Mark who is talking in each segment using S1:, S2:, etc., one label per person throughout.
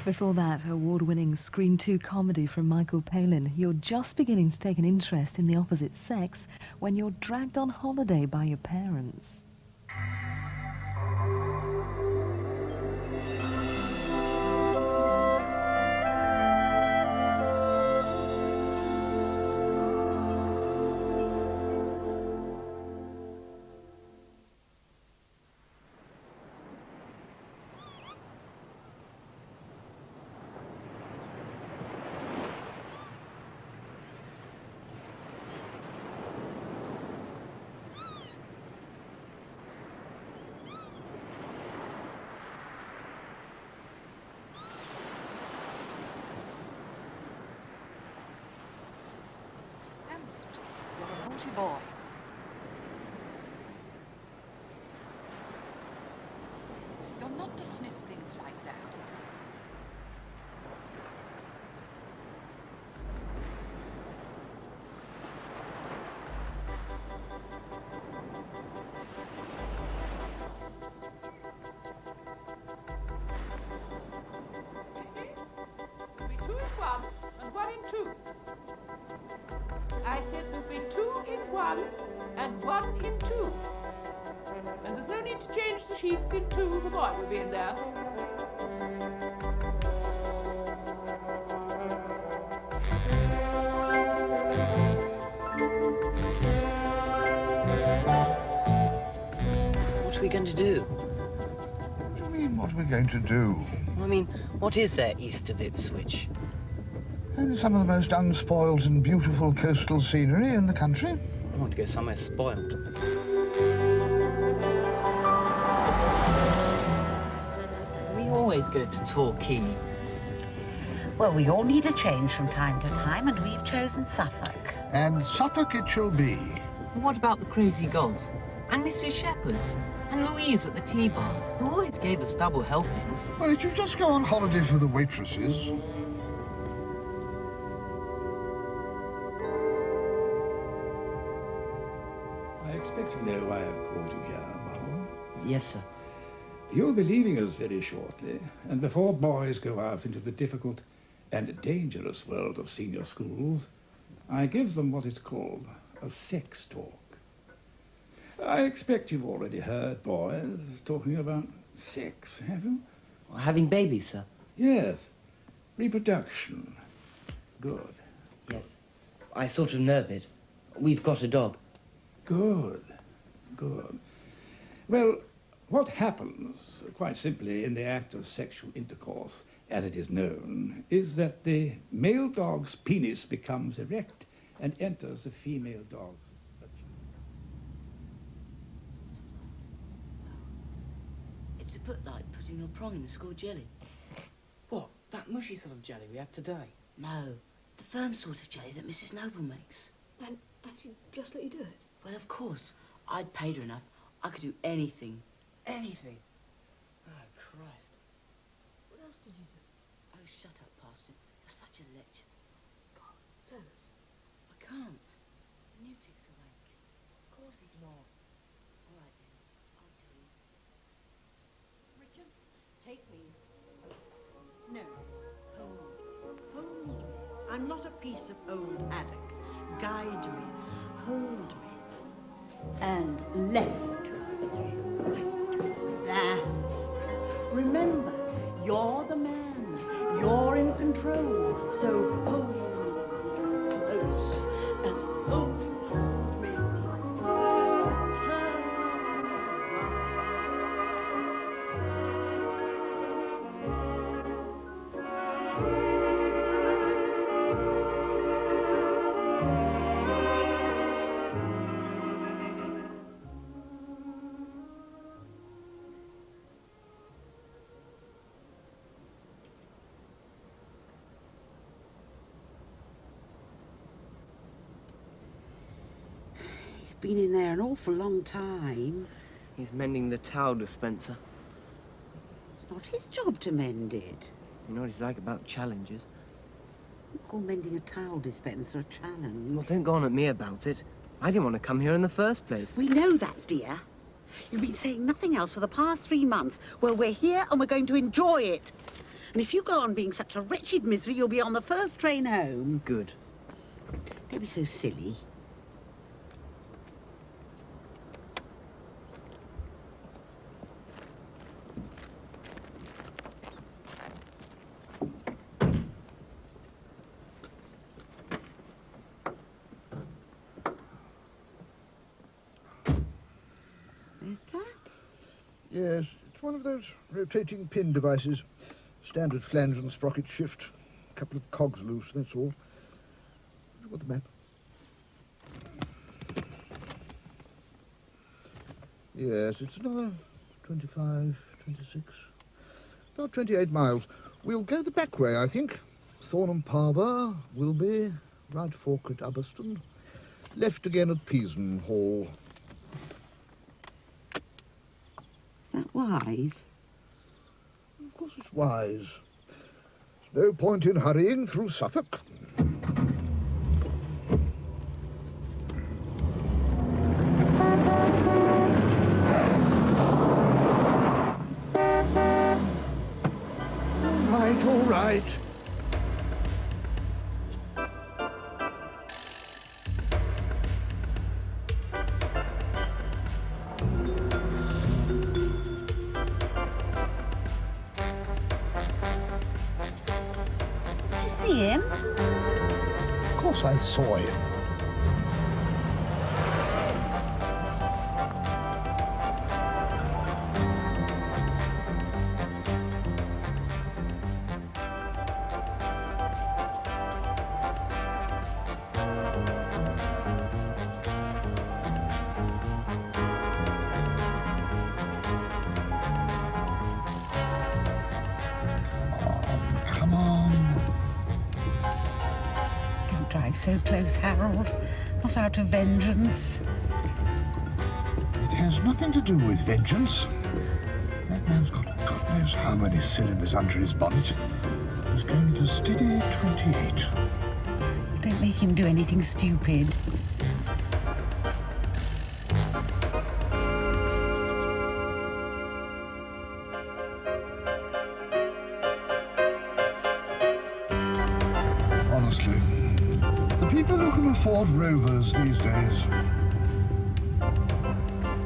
S1: Before that, award-winning Screen 2 comedy from Michael Palin. You're just beginning to take an interest in the opposite sex when you're dragged on holiday by your parents.
S2: Boy. You're not to sniff things like that. There'll be 2 in 1 and 1 in 2. I said there'll be 2 in 1 and 1 in 2. And there's no need to change the sheets in 2. The boy will be in there.
S3: What are we going to do?
S4: What do you mean, what are we going to do?
S3: I mean, what is there east of Ipswich?
S4: And some of the most unspoiled and beautiful coastal scenery in the country.
S3: I want to go somewhere spoiled. We always go to Torquay.
S5: Well, we all need a change from time to time, and we've chosen Suffolk.
S4: And Suffolk it shall be.
S3: What about the crazy golf? And Mrs. Shepherd's? And Louise at the tea bar, who always gave us double helpings.
S4: Well, you just go on holiday for the waitresses.
S6: I expect you know why I've called you here, Marlon.
S3: Yes, sir.
S6: You'll be leaving us very shortly, and before boys go out into the difficult and dangerous world of senior schools, I give them what is called a sex talk. I expect you've already heard boys talking about sex, have you?
S3: Having babies, sir?
S6: Yes. Reproduction. Good.
S3: Yes. I sort of know a bit. We've got a dog.
S6: Good. Good. Well, what happens, quite simply, in the act of sexual intercourse, as it is known, is that the male dog's penis becomes erect and enters the female dog's.
S3: It's a bit like putting your prong in the school jelly.
S7: What? That mushy sort of jelly we had today?
S3: No, the firm sort of jelly that Mrs. Noble makes.
S8: And she'd just let you do it?
S3: Well, of course. I'd paid her enough. I could do anything.
S7: Anything? Oh, Christ.
S8: What else did you do?
S3: Oh, shut up, Parston. You're such a lech.
S8: God, tell us.
S3: I can't. Newtick's awake.
S7: Of course he's not.
S3: All right, then. I'll tell you.
S2: Richard, take me. No. Hold me. I'm not a piece of old haddock. Guide me. Hold me. And left. Right. That's. Remember, you're the man. You're in control. So hold me close and hold me tight.
S5: Been in there an awful long time.
S3: He's mending the towel dispenser.
S5: It's not his job to mend it.
S3: You know what he's like about challenges.
S5: Don't call mending a towel dispenser a challenge.
S3: Well, don't go on at me about it. I didn't want to come here in the first place.
S5: We know that, dear. You've been saying nothing else for the past 3 months. Well, we're here and we're going to enjoy it. And if you go on being such a wretched misery, you'll be on the first train home.
S7: Good.
S5: Don't be so silly.
S4: Yes, it's one of those rotating pin devices. Standard flange and sprocket shift. A couple of cogs loose, that's all. Have you got the map? Yes, it's another 25, 26, about 28 miles. We'll go the back way, I think. Thornham Parva, Wilby, right fork at Ubberston, left again at Peasden Hall.
S5: That wise?
S4: Of course it's wise. There's no point in hurrying through Suffolk. All right.
S5: You see him?
S4: Of course I saw him. Come on.
S5: Don't drive so close, Harold. Not out of vengeance.
S4: It has nothing to do with vengeance. That man's got God knows how many cylinders under his bonnet. He's going at a steady 28.
S5: Don't make him do anything stupid.
S4: Honestly, the people who can afford Rovers these days.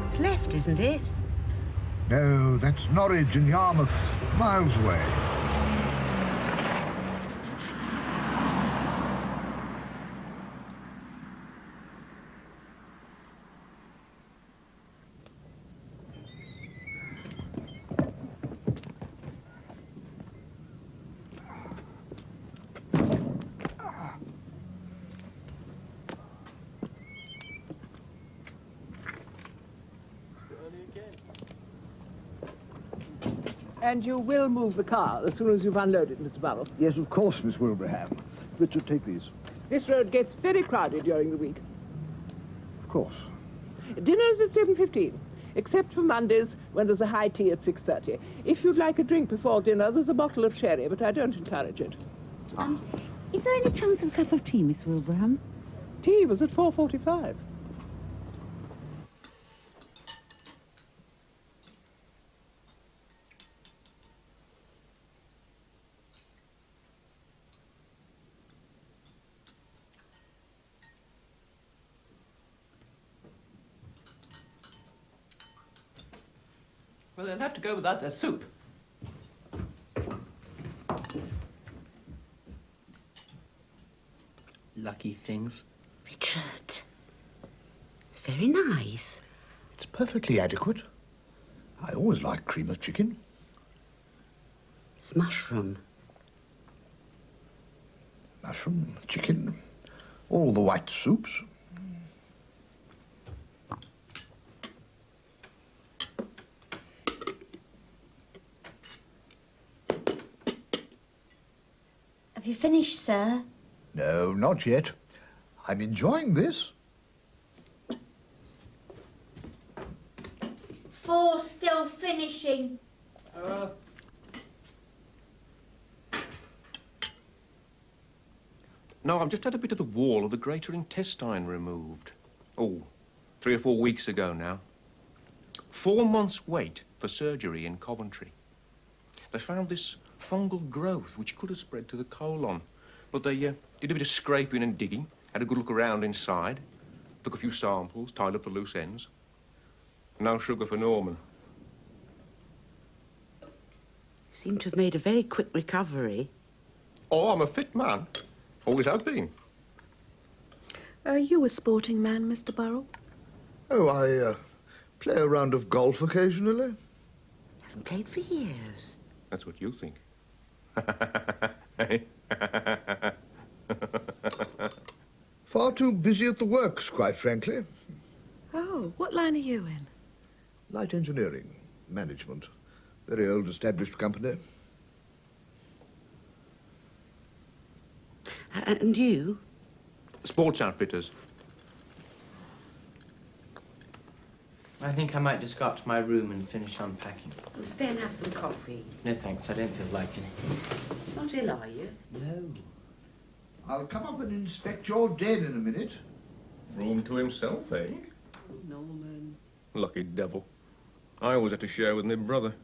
S5: It's left, isn't it?
S4: No, that's Norwich and Yarmouth, miles away.
S2: And you will move the car as soon as you've unloaded, Mr. Burrell.
S4: Yes, of course, Miss Wilbraham. Richard, take these.
S2: This road gets very crowded during the week.
S4: Of course.
S2: Dinner's at 7:15, except for Mondays when there's a high tea at 6:30. If you'd like a drink before dinner, there's a bottle of sherry, but I don't encourage it.
S5: Is there any chance of a cup of tea, Miss Wilbraham?
S2: Tea was at 4:45. Well, they'll have to go without their soup.
S7: Lucky things.
S5: Richard, it's very nice.
S4: It's perfectly adequate. I always like cream of chicken.
S5: It's mushroom.
S4: Mushroom, chicken, all the white soups.
S9: Have you finished, sir?
S4: No, not yet. I'm enjoying this.
S9: 4 still finishing.
S10: No, I've just had a bit of the wall of the greater intestine removed. Oh, 3 or 4 weeks ago now. 4 months' wait for surgery in Coventry. They found this fungal growth which could have spread to the colon, but they did a bit of scraping and digging, had a good look around inside, took a few samples, tied up the loose ends. No sugar for Norman.
S5: You seem to have made a very quick recovery.
S10: Oh, I'm a fit man. Always have been.
S11: Are you a sporting man, Mr. Burrell?
S4: Oh, I play a round of golf occasionally.
S5: Haven't played for years.
S10: That's what you think.
S4: Far too busy at the works, quite frankly.
S11: Oh, what line are you in?
S4: Light engineering, management. Very old established company.
S5: And you?
S10: Sports outfitters.
S7: I think I might just go up to my room and finish unpacking.
S5: I'll stay and have some coffee.
S7: No, thanks. I don't feel like it.
S5: Not ill, are you?
S7: No.
S4: I'll come up and inspect your den in a minute.
S10: Room to himself, eh?
S5: Oh, Norman.
S10: Lucky devil. I always had to share with my brother.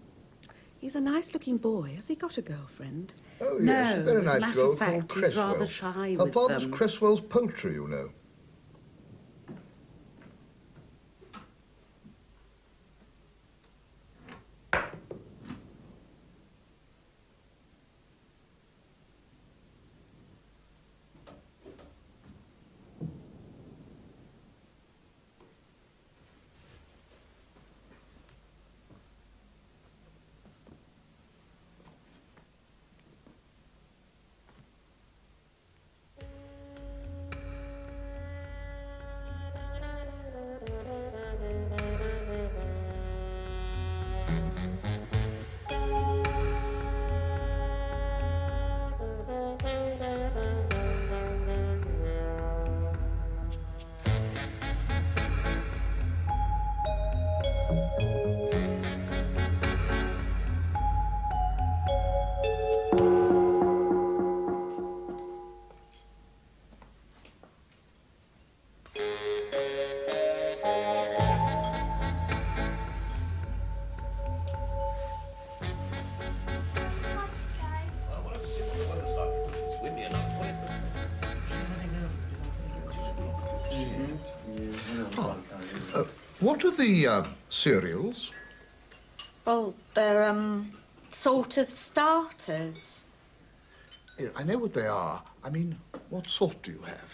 S11: He's a nice-looking boy. Has he got a girlfriend?
S4: Oh, yes,
S5: No,
S4: a very
S5: as a
S4: nice
S5: matter
S4: girl
S5: of fact,
S4: called
S5: he's
S4: Cresswell.
S5: rather shy
S4: Her
S5: with
S4: father's
S5: them.
S4: Cresswell's poultry, you know. What are the cereals?
S9: Well, they're, sort of starters.
S4: Yeah, I know what they are. I mean, what sort do you have?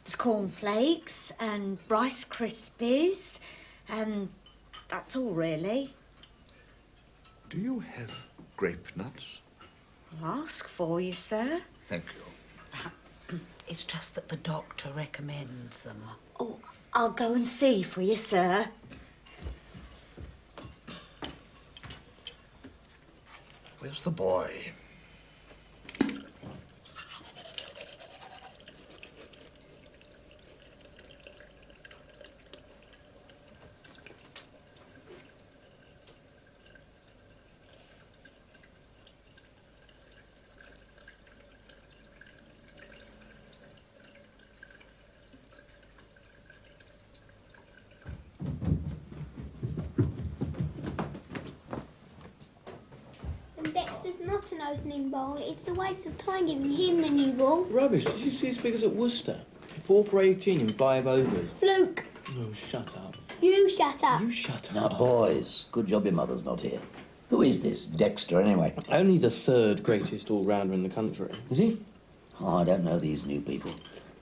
S9: There's cornflakes and Rice Krispies, and that's all, really.
S4: Do you have grape nuts?
S9: I'll ask for you, sir.
S4: Thank you.
S5: It's just that the doctor recommends them.
S9: Oh, I'll go and see for you, sir.
S4: Where's the boy?
S12: Dexter's not an opening bowl. It's a waste of time giving him the new ball.
S7: Rubbish. Did you see his figures at Worcester? 4 for 18 in 5 overs.
S12: Fluke,
S7: Oh, shut up.
S12: you shut up.
S7: You shut
S13: Now,
S7: up.
S13: boys, good job your mother's not here. Who is this Dexter, anyway?
S7: Only the 3rd greatest all-rounder in the country.
S13: Is he? Oh, I don't know these new people.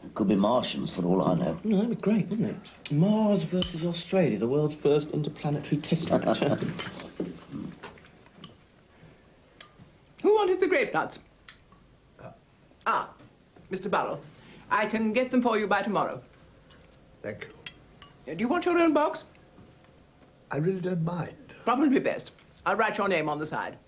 S13: It could be Martians for all I know.
S7: No, that'd be great, wouldn't it? Mars versus Australia, the world's first interplanetary test match.
S2: Who wanted the grape nuts? Mr. Burrell. I can get them for you by tomorrow.
S4: Thank you.
S2: Do you want your own box?
S4: I really don't mind.
S2: Probably best. I'll write your name on the side.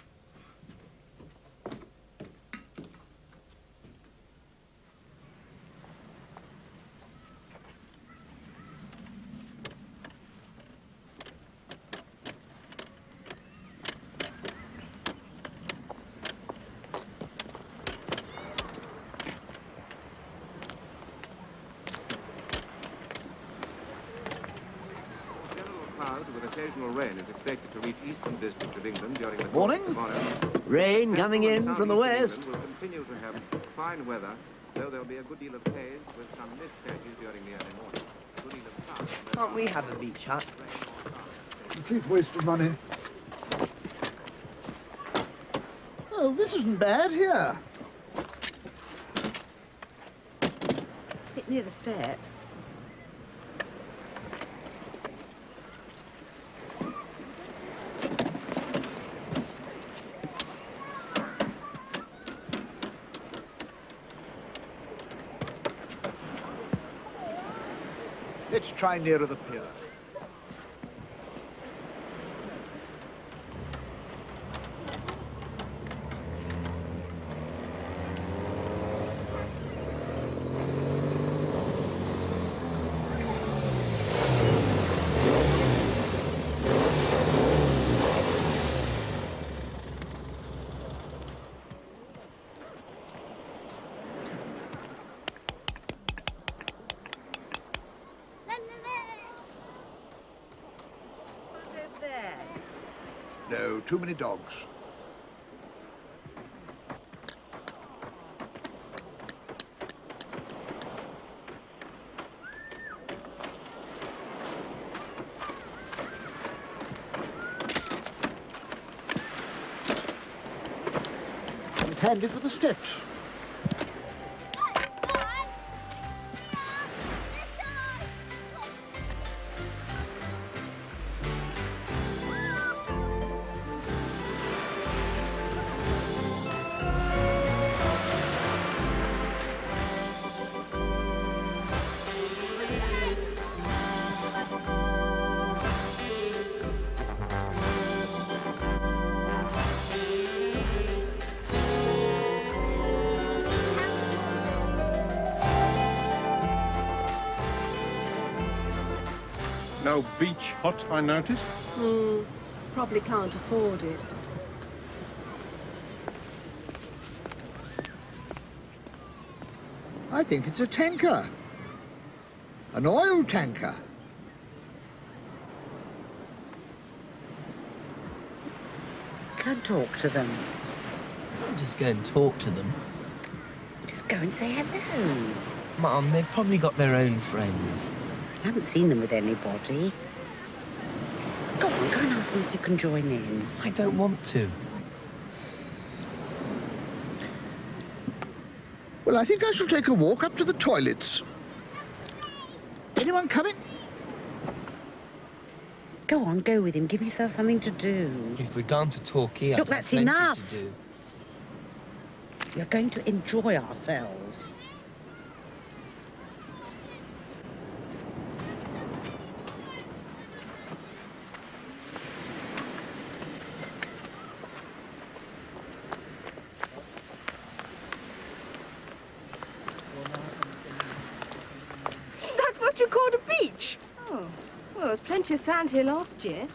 S10: Crowd with a
S14: occasional rain is expected to reach eastern districts of England during the
S15: Morning.
S14: course of tomorrow.
S15: Rain coming in from the west.
S14: England will continue to have fine weather, though there'll be a good deal of haze with some mist patches during the early morning. A good deal of sun.
S15: Can't we have a beach hut?
S4: Complete waste of money. Oh, this isn't bad here.
S5: Bit near the steps.
S4: Let's try nearer the pier. No, too many dogs. And handy for the steps.
S10: No beach hut, I notice.
S11: Probably can't afford it.
S4: I think it's a tanker. An oil tanker.
S5: Go and talk to them.
S15: I'll just go and talk to them.
S5: Just go and say hello.
S15: Mum, they've probably got their own friends.
S5: I haven't seen them with anybody. Go and ask them if you can join in.
S15: I don't want to.
S4: Well, I think I shall take a walk up to the toilets. Anyone coming?
S5: Go on, go with him. Give yourself something to do.
S15: If we'd gone to Torquay,
S5: Look,
S15: I'd have
S5: that's
S15: plenty
S5: enough.
S15: to do.
S5: We're going to enjoy ourselves.
S11: Is that what you called a beach? Oh, well, there was plenty of sand here last year.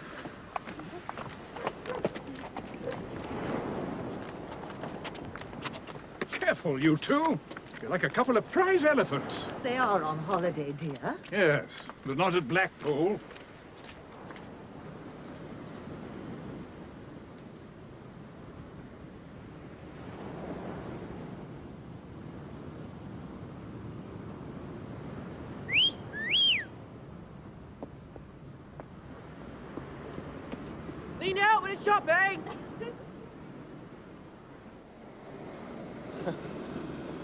S6: Careful, you two. You're like a couple of prize elephants.
S16: They are on holiday, dear.
S6: Yes, but not at Blackpool.
S15: Lean out with a shopping!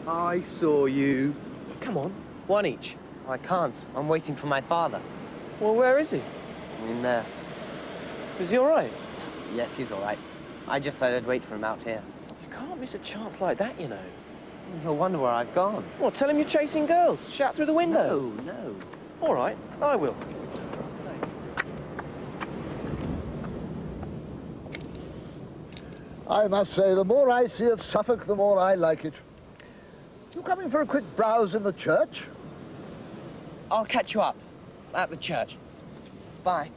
S15: I saw you. Come on, one each. I can't. I'm waiting for my father. Well, where is he? In there. Is he all right? Yes, he's all right. I just said I'd wait for him out here. You can't miss a chance like that, you know. He'll wonder where I've gone. Well, tell him you're chasing girls. Shout through the window. No, no. All right, I will.
S4: I must say, the more I see of Suffolk, the more I like it. You coming for a quick browse in the church?
S15: I'll catch you up at the church. Bye.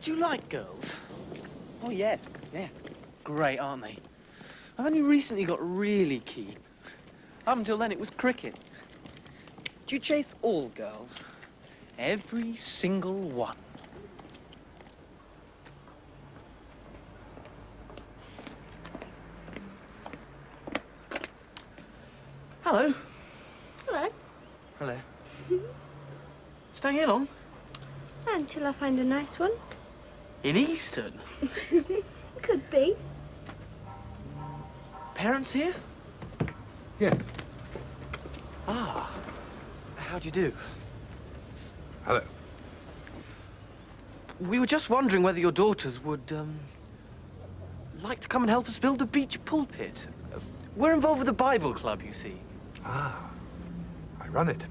S15: Do you like girls? Oh, yes. Yeah. Great, aren't they? I've only recently got really keen. Up until then, it was cricket. Do you chase all girls?
S17: Every single one.
S15: Hello.
S11: Hello.
S15: Hello. Staying here long?
S11: Until I find a nice one.
S15: In Easton?
S11: Could be.
S15: Parents here?
S14: Yes.
S15: Ah. How do you do?
S14: Hello.
S15: We were just wondering whether your daughters would, like to come and help us build a beach pulpit. We're involved with the Bible Club, you see.
S14: Ah, I run it.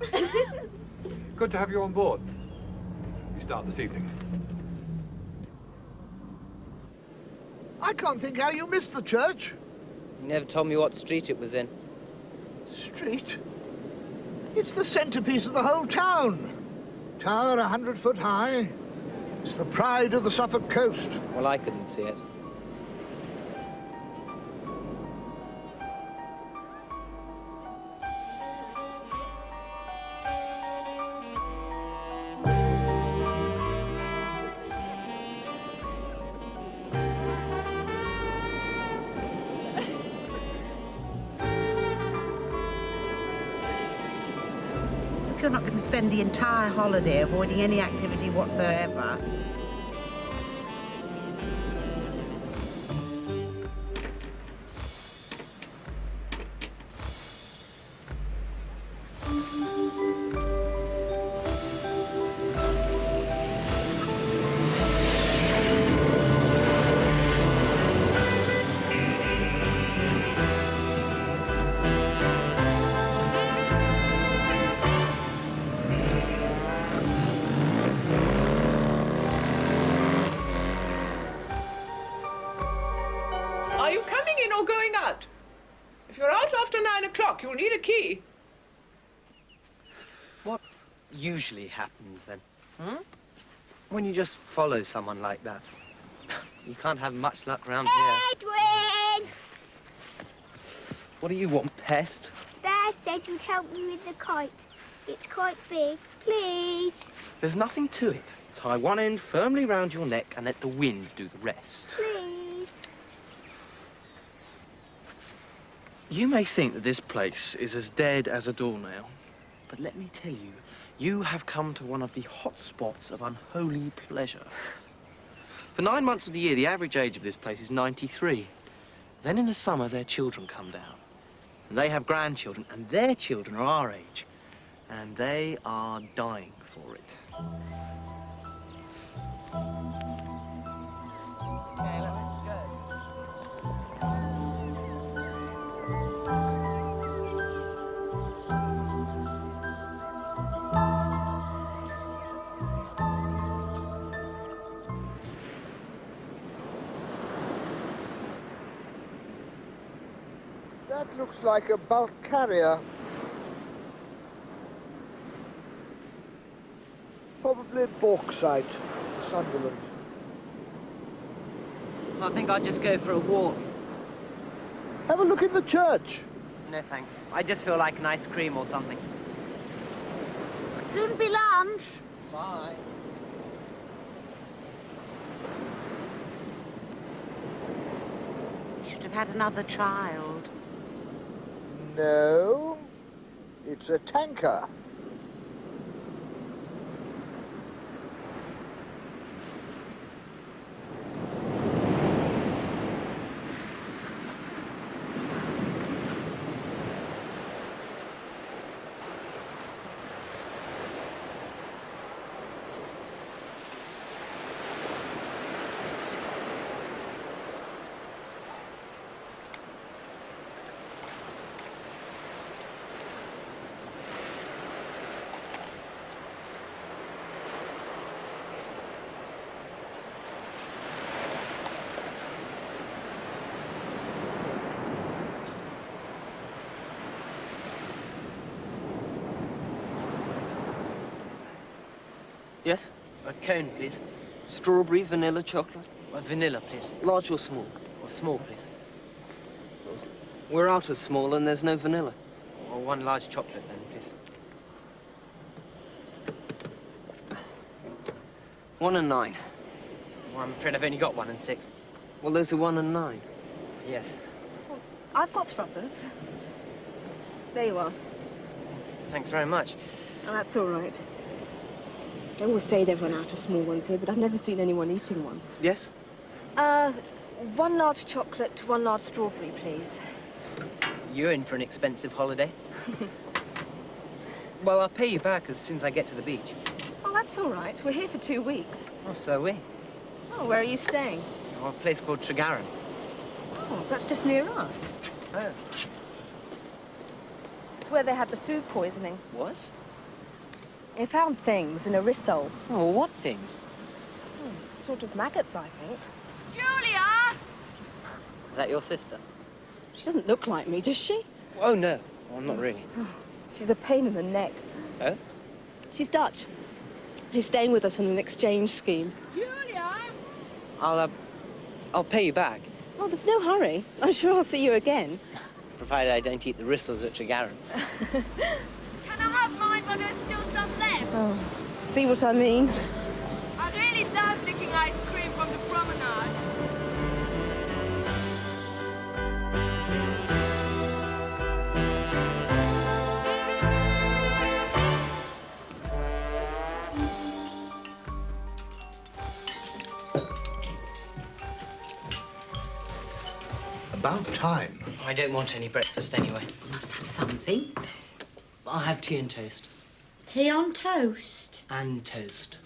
S14: Good to have you on board. You start this evening.
S4: I can't think how you missed the church.
S15: You never told me what street it was in.
S4: Street? It's the centrepiece of the whole town. Tower 100 foot high. It's the pride of the Suffolk coast.
S15: Well, I couldn't see it.
S5: If you're not going to spend the entire holiday avoiding any activity whatsoever.
S2: Are you coming in or going out? If you're out after 9 o'clock, you'll need a key.
S15: What usually happens then? Hmm? When you just follow someone like that. You can't have much luck around here.
S12: Edwin!
S15: What do you want, pest?
S12: Dad said you'd help me with the kite. It's quite big. Please.
S15: There's nothing to it. Tie one end firmly round your neck and let the wind do the rest.
S12: Please.
S15: You may think that this place is as dead as a doornail, but let me tell you, you have come to one of the hot spots of unholy pleasure. For 9 months of the year, the average age of this place is 93. Then in the summer, their children come down. And they have grandchildren, and their children are our age. And they are dying for it. Okay, let's go.
S4: That looks like a bulk carrier. Probably bauxite, Sunderland.
S15: I think I'll just go for a walk.
S4: Have a look in the church.
S15: No, thanks. I just feel like an ice cream or something.
S5: Soon be lunch.
S15: Bye.
S5: You should have had another child.
S4: No, it's a tanker.
S15: Yes? A cone, please. Strawberry, vanilla, chocolate? Vanilla, please. Large or small? Or small, please. We're out of small and there's no vanilla. Or one large chocolate, then, please. 1 and 9. Well, I'm afraid I've only got 1 and 6. Well, those are 1 and 9. Yes.
S11: Well, I've got threepence. There you are.
S15: Thanks very much.
S11: Oh, that's all right. They always say they've run out of small ones here, but I've never seen anyone eating one.
S15: Yes?
S11: 1 large chocolate, 1 large strawberry, please.
S15: You're in for an expensive holiday. Well, I'll pay you back as soon as I get to the beach.
S11: Oh, that's all right. We're here for 2 weeks.
S15: Oh, so are we.
S11: Oh, where are you staying?
S15: Oh, a place called Tregaron.
S11: Oh, that's just near us.
S15: Oh.
S11: It's where they had the food poisoning.
S15: What?
S11: They found things in a rissole.
S15: Oh, what things?
S11: Sort of maggots, I think.
S5: Julia!
S15: Is that your sister?
S11: She doesn't look like me, does she?
S15: Oh, no. Well, not really.
S11: She's a pain in the neck.
S15: Oh?
S11: She's Dutch. She's staying with us on an exchange scheme.
S5: Julia!
S15: I'll pay you back.
S11: Oh, there's no hurry. I'm sure I'll see you again.
S15: Provided I don't eat the rissoles at Tregaron.
S5: Can I have mine, but there's still some left?
S11: Oh, see what I mean?
S5: I really love licking ice cream from the promenade.
S4: About time.
S15: I don't want any breakfast anyway.
S5: You must have something.
S15: I'll have tea and toast.
S9: Tea on toast.
S15: And toast.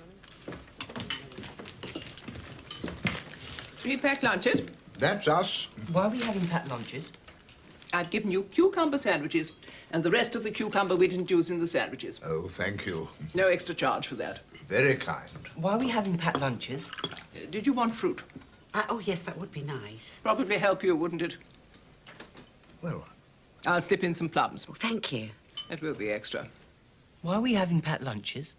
S2: 3 packed lunches.
S4: That's us.
S15: Why are we having packed lunches?
S2: I've given you cucumber sandwiches, and the rest of the cucumber we didn't use in the sandwiches.
S4: Oh, thank you.
S2: No extra charge for that.
S4: Very kind.
S15: Why are we having packed lunches?
S2: Did you want fruit?
S5: Oh, yes, that would be nice.
S2: Probably help you, wouldn't it?
S4: Well,
S2: I'll slip in some plums.
S5: Oh, thank you.
S2: That will be extra.
S15: Why are we having packed lunches?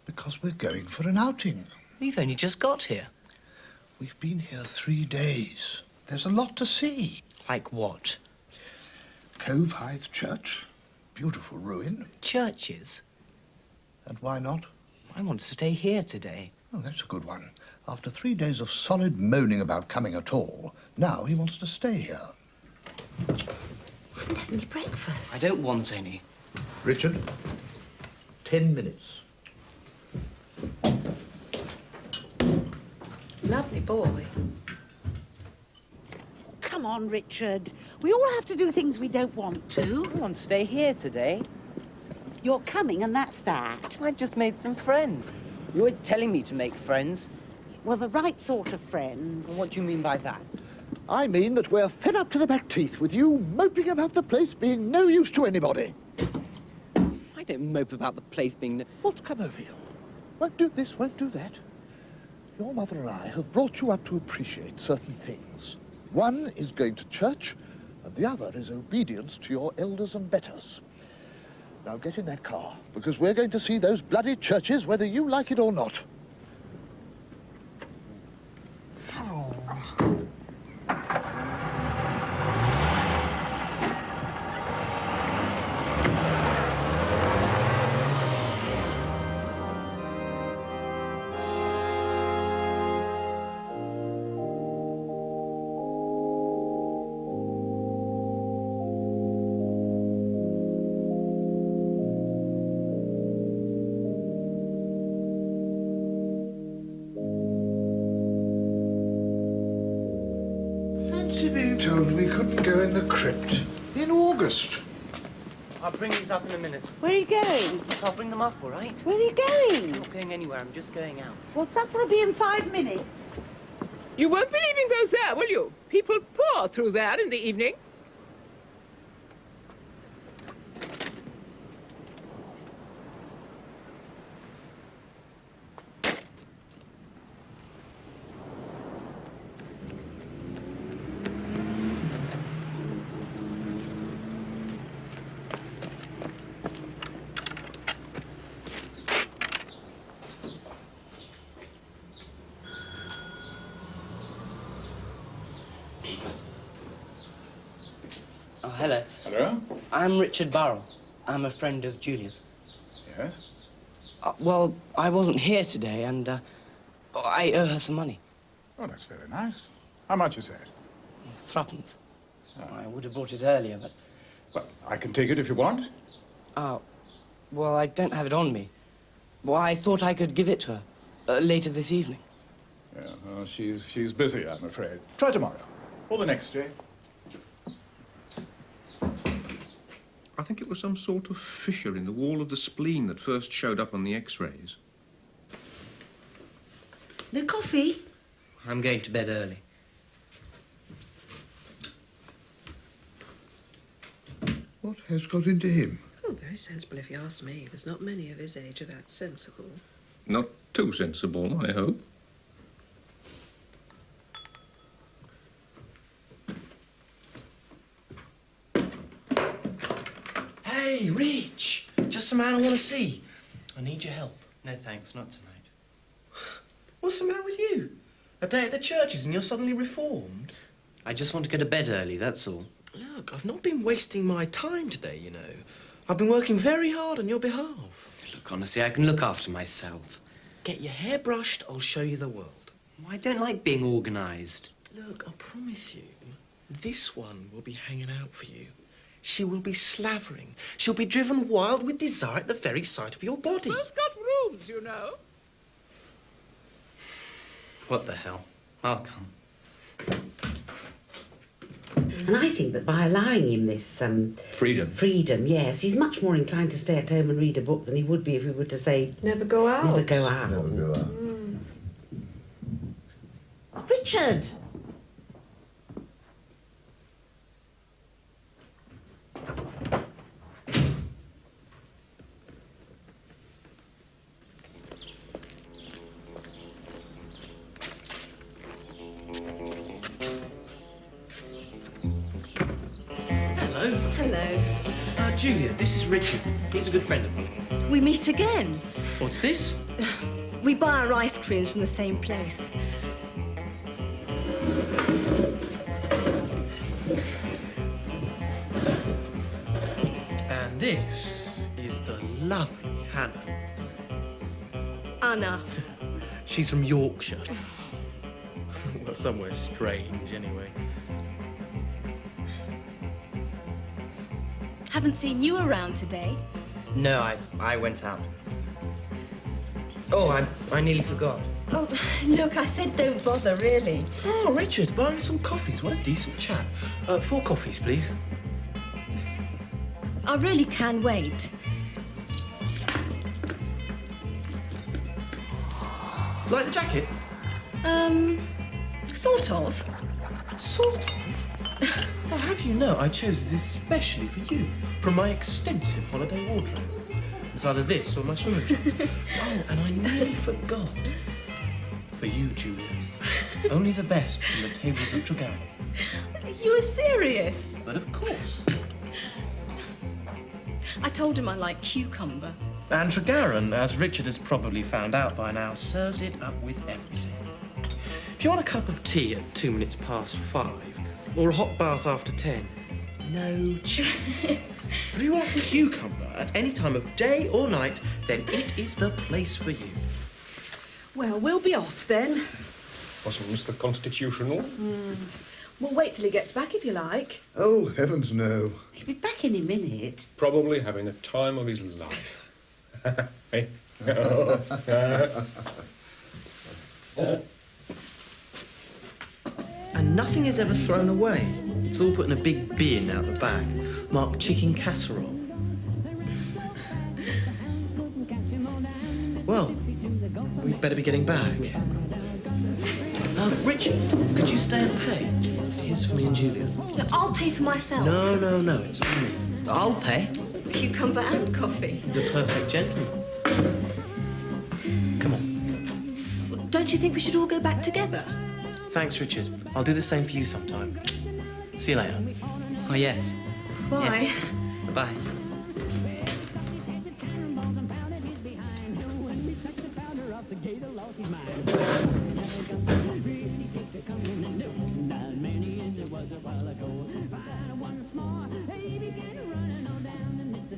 S4: because we're going for an outing.
S15: We've only just got here.
S4: We've been here 3 days. There's a lot to see.
S15: Like what?
S4: Cove Hythe Church. Beautiful ruin.
S15: Churches?
S4: And why not?
S15: I want to stay here today.
S4: Oh, that's a good one. After 3 days of solid moaning about coming at all, now he wants to stay here.
S5: I haven't had any breakfast.
S15: I don't want any.
S4: Richard, 10 minutes.
S5: Lovely boy. Come on, Richard. We all have to do things we don't want to.
S15: I want to stay here today.
S5: You're coming, and that's that.
S15: I just made some friends. You're always telling me to make friends.
S5: Well, the right sort of friends.
S15: What do you mean by that?
S4: I mean that we're fed up to the back teeth with you moping about the place being no use to anybody.
S15: I don't mope about the place being...
S4: What's come over you? Won't do this, won't do that. Your mother and I have brought you up to appreciate certain things. One is going to church, and the other is obedience to your elders and betters. Now get in that car, because we're going to see those bloody churches whether you like it or not. Fancy being told we couldn't go in the crypt in August.
S15: I'll bring these up in a minute.
S5: Where are you going?
S15: I'll bring them up, all right?
S5: Where are you going?
S15: I'm not going anywhere. I'm just going out.
S5: Well, supper will be in 5 minutes.
S2: You won't be leaving those there, will you? People pour through there in the evening.
S15: Oh, hello.
S6: Hello?
S15: I'm Richard Burrell. I'm a friend of Julia's.
S6: Yes?
S15: Well, I wasn't here today, and Oh, I owe her some money.
S6: Oh, that's very nice. How much is that?
S15: Threepence. I would have bought it earlier, but...
S6: Well, I can take it if you want.
S15: Oh, well, I don't have it on me. Well, I thought I could give it to her later this evening.
S6: Yeah, well, she's busy, I'm afraid. Try tomorrow. Or the next day.
S10: I think it was some sort of fissure in the wall of the spleen that first showed up on the x-rays.
S5: No coffee?
S15: I'm going to bed early.
S4: What has got into him?
S8: Oh, very sensible if you ask me. There's not many of his age are that sensible.
S10: Not too sensible, I hope.
S7: Hey, Rich! Just a man I want to see. I need your help.
S15: No, thanks, not tonight.
S7: What's the matter with you? A day at the churches and you're suddenly reformed?
S15: I just want to go to bed early, that's all.
S7: Look, I've not been wasting my time today, you know. I've been working very hard on your behalf.
S15: Look, honestly, I can look after myself.
S7: Get your hair brushed, I'll show you the world.
S15: I don't like being organised.
S7: Look, I promise you, this one will be hanging out for you. She will be slavering. She'll be driven wild with desire at the very sight of your body.
S2: Both got rooms, you know.
S15: What the hell? I'll come.
S5: And I think that by allowing him this freedom, yes, he's much more inclined to stay at home and read a book than he would be if we were to say
S8: Never go out.
S5: never go out.
S4: Never go out.
S5: Richard!
S7: Hello.
S11: Hello.
S7: Julia, this is Richard. He's a good friend of mine.
S11: We meet again.
S7: What's this?
S11: We buy our ice creams from the same place.
S7: And this is the lovely Hannah.
S11: Anna.
S7: She's from Yorkshire. Well, somewhere strange, anyway.
S11: Haven't seen you around today.
S15: No, I went out. Oh, I nearly forgot.
S11: Oh, look, I said don't bother, really.
S7: Oh, Richard, buying some coffees. What a decent chap. 4 coffees, please.
S11: I really can wait.
S7: Like the jacket?
S11: Sort of.
S7: Sort of? I'll have you know I chose this especially for you, from my extensive holiday wardrobe. It was either this or my swimming trunks. Oh, and I nearly forgot. For you, Julia. Only the best from the tables of Tregarron.
S11: You were serious?
S7: But of course.
S11: I told him I like cucumber.
S7: And Tregarron, as Richard has probably found out by now, serves it up with everything. If you want a cup of tea at 5 minutes past, or a hot bath after 10, no chance. If you want cucumber at any time of day or night, then it is the place for you.
S8: Well, we'll be off then.
S10: Wasn't Mr. Constitutional?
S8: We'll wait till he gets back if you like.
S4: Oh, heavens no.
S5: He'll be back any minute.
S10: Probably having the time of his life. Hey?
S7: And nothing is ever thrown away. It's all put in a big bin out the back, marked chicken casserole. Well, we'd better be getting back. Richard, could you stay and pay? Here's for me and Julia.
S11: I'll pay for myself.
S7: No, it's on me.
S15: I'll pay.
S11: Cucumber and coffee.
S7: The perfect gentleman. Come on.
S11: Don't you think we should all go back together?
S7: Thanks, Richard. I'll do the same for you sometime. See you later.
S15: Oh, yes.
S11: Bye.
S15: Yes. Bye.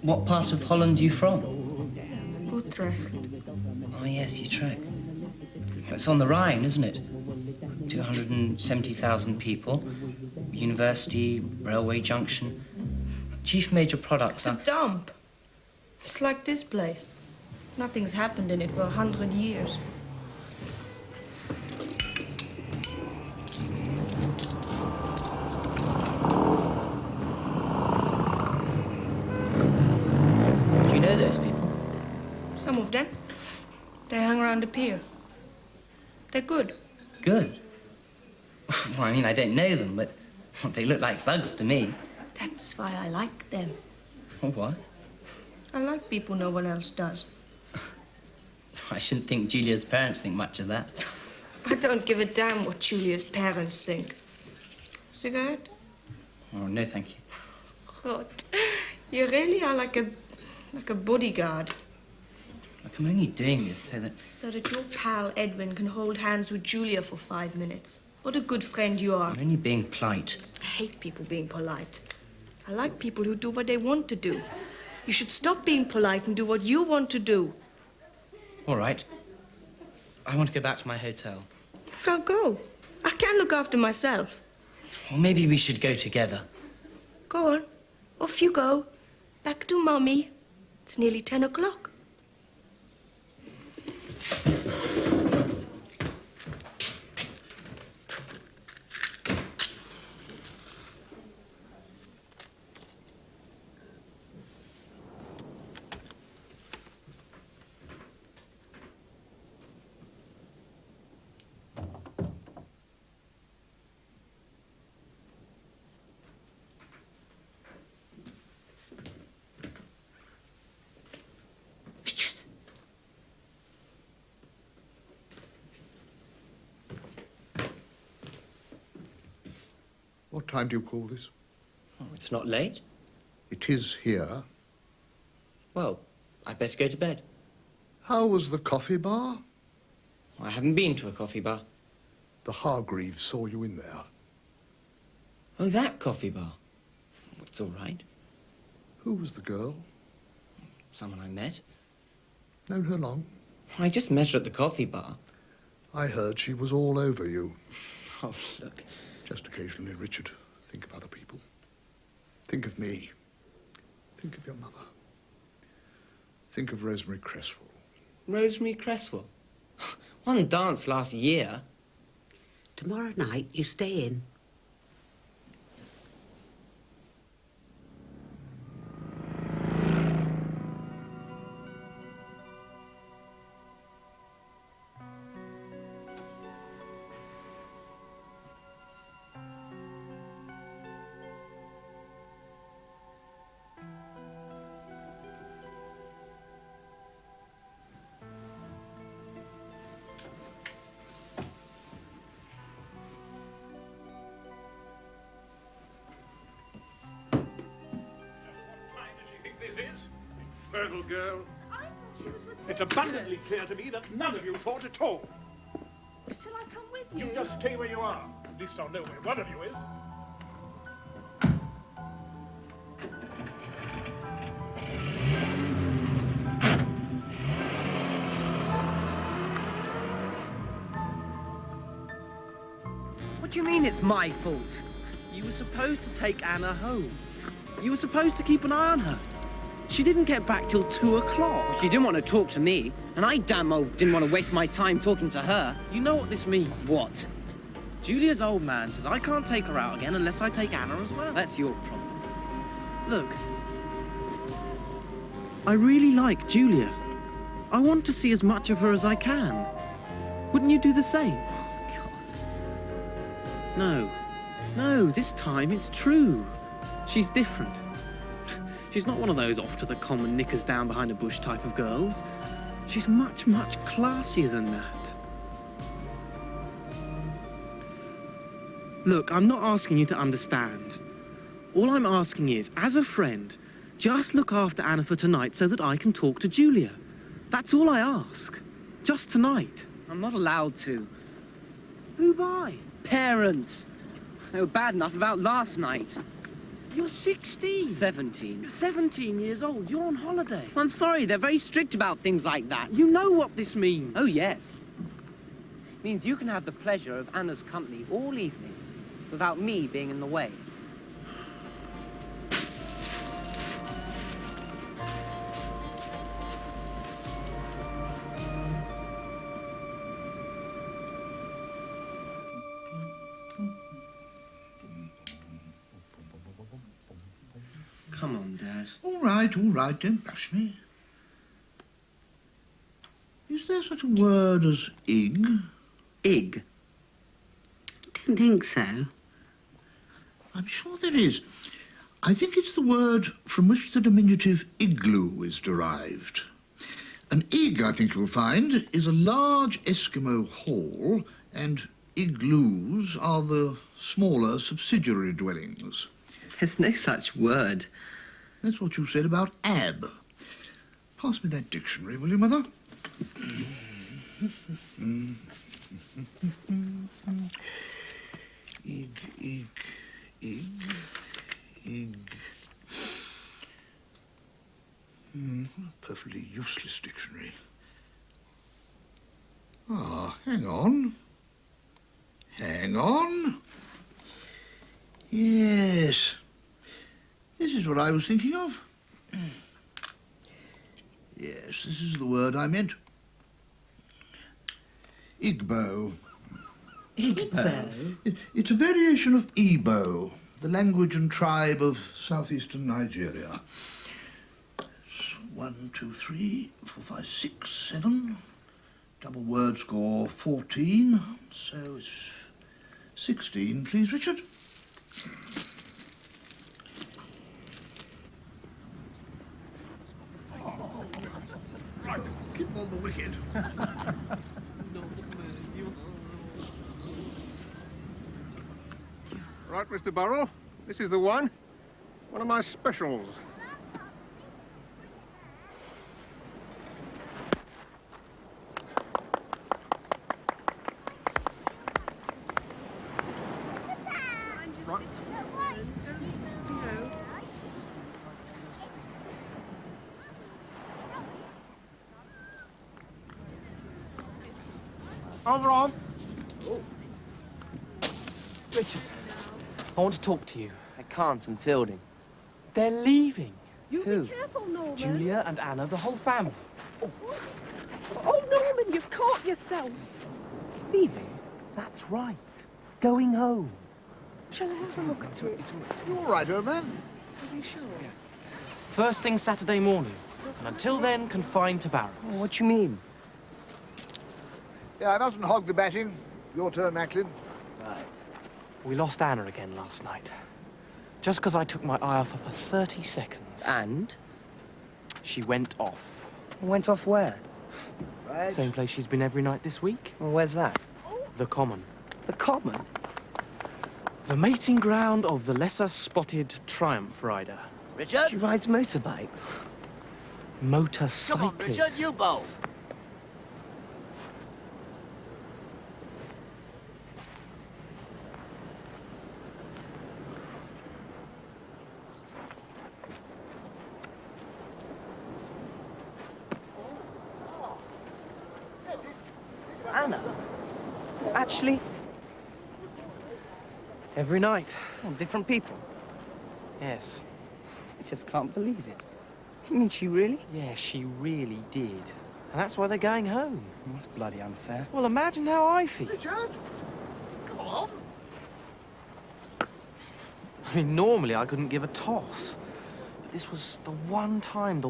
S15: What part of Holland are you from?
S11: Utrecht.
S15: Oh, yes, Utrecht.
S18: It's on the Rhine, isn't it? 270,000 people. University, railway junction. Chief major products.
S11: It's a dump. It's like this place. Nothing's happened in it for 100 years.
S18: Do you know those people?
S11: Some of them. They hang around the pier. They're good.
S18: Good. Well, I mean, I don't know them, but they look like thugs to me.
S11: That's why I like them.
S18: Oh, what?
S11: I like people no one else does.
S18: I shouldn't think Julia's parents think much of that.
S11: I don't give a damn what Julia's parents think. Cigarette?
S18: Oh, no, thank you.
S11: God, you really are like a bodyguard.
S18: Look, I'm only doing this
S11: So that your pal Edwin can hold hands with Julia for 5 minutes. What a good friend you are.
S18: I'm only being polite.
S11: I hate people being polite. I like people who do what they want to do. You should stop being polite and do what you want to do.
S18: All right. I want to go back to my hotel.
S11: Well, go. I can look after myself.
S18: Or maybe we should go together.
S11: Go on. Off you go. Back to Mummy. It's nearly 10 o'clock.
S4: What time do you call this?
S18: Oh, it's not late.
S4: It is here.
S18: Well, I better go to bed.
S4: How was the coffee bar?
S18: I haven't been to a coffee bar.
S4: The Hargreaves saw you in there.
S18: Oh, that coffee bar. It's all right.
S4: Who was the girl?
S18: Someone I met.
S4: Known her long?
S18: I just met her at the coffee bar.
S4: I heard she was all over you.
S18: Oh, look.
S4: Just occasionally, Richard, think of other people. Think of me. Think of your mother. Think of Rosemary Cresswell.
S18: Rosemary Cresswell? One dance last year.
S5: Tomorrow night, you stay in.
S6: Infernal girl. It's abundantly clear to me that none of you thought at all.
S11: Shall I come with you?
S6: You just stay where you are. At least I'll know where one of you is.
S15: What do you mean it's my fault? You were supposed to take Anna home. You were supposed to keep an eye on her. She didn't get back till 2 o'clock.
S17: Well, she didn't want to talk to me, and I damn well didn't want to waste my time talking to her.
S15: You know what this means?
S17: What?
S15: Julia's old man says I can't take her out again unless I take Anna as well.
S17: That's your problem.
S15: Look, I really like Julia. I want to see as much of her as I can. Wouldn't you do the same? No, this time it's true. She's different. She's not one of those off to the common knickers down behind a bush type of girls. She's much, much classier than that. Look, I'm not asking you to understand. All I'm asking is, as a friend, just look after Anna for tonight so that I can talk to Julia. That's all I ask. Just tonight.
S17: I'm not allowed to.
S15: Who by?
S17: Parents. They were bad enough about last night.
S15: You're 16.
S17: 17.
S15: 17 years old. You're on holiday.
S17: I'm sorry, they're very strict about things like that.
S15: You know what this means.
S17: Oh, yes. Means you can have the pleasure of Anna's company all evening without me being in the way.
S18: Come on, Dad.
S4: All right, don't rush me. Is there such a word as ig?
S18: Ig?
S5: I don't think so.
S4: I'm sure there is. I think it's the word from which the diminutive igloo is derived. An ig, I think you'll find, is a large Eskimo hall, and igloos are the smaller subsidiary dwellings.
S18: There's no such word.
S4: That's what you said about ab. Pass me that dictionary, will you, Mother? Ig. Perfectly useless dictionary. Ah, hang on. Yes. This is what I was thinking of. Yes, this is the word I meant. Igbo.
S18: Igbo?
S4: It's a variation of Igbo, the language and tribe of southeastern Nigeria. 1, 2, 3, 4, 5, 6, 7. Double word score 14. So it's 16, please, Richard. Right, keep on the wicket.
S14: Right, Mr. Burrell, this is the one. One of my specials. Right.
S15: Over on. Richard, I want to talk to you. I can't, I'm fielding. They're leaving.
S2: You be careful, Norman.
S15: Julia and Anna, the whole family.
S2: Oh, Norman, you've caught yourself.
S15: Leaving? That's right. Going home.
S2: Shall I have a look at it?
S4: You all right, old man?
S2: Are you sure?
S15: First thing Saturday morning. And until then, confined to barracks.
S4: Oh, what you mean? Yeah, I mustn't hog the batting. Your turn, Macklin.
S15: Right. We lost Anna again last night. Just because I took my eye off her for 30 seconds. And? She went off.
S17: Went off where?
S4: Right.
S15: Same place she's been every night this week.
S17: Well, where's that?
S15: The Common.
S17: The Common?
S15: The mating ground of the lesser-spotted Triumph rider.
S17: Richard? She rides motorbikes.
S15: Motorcyclist.
S17: Come on, Richard, you bowl. Anna? Actually?
S15: Every night.
S17: Oh, different people?
S15: Yes.
S17: I just can't believe it. You mean she really?
S15: Yeah, she really did. And that's why they're going home.
S17: That's bloody unfair.
S15: Well, imagine how I feel.
S4: Richard! Come on!
S15: I mean, normally I couldn't give a toss. But this was the one time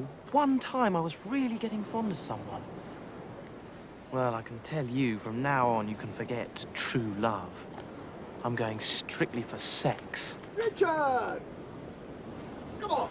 S15: I was really getting fond of someone. Well, I can tell you, from now on, you can forget true love. I'm going strictly for sex.
S4: Richard! Come on!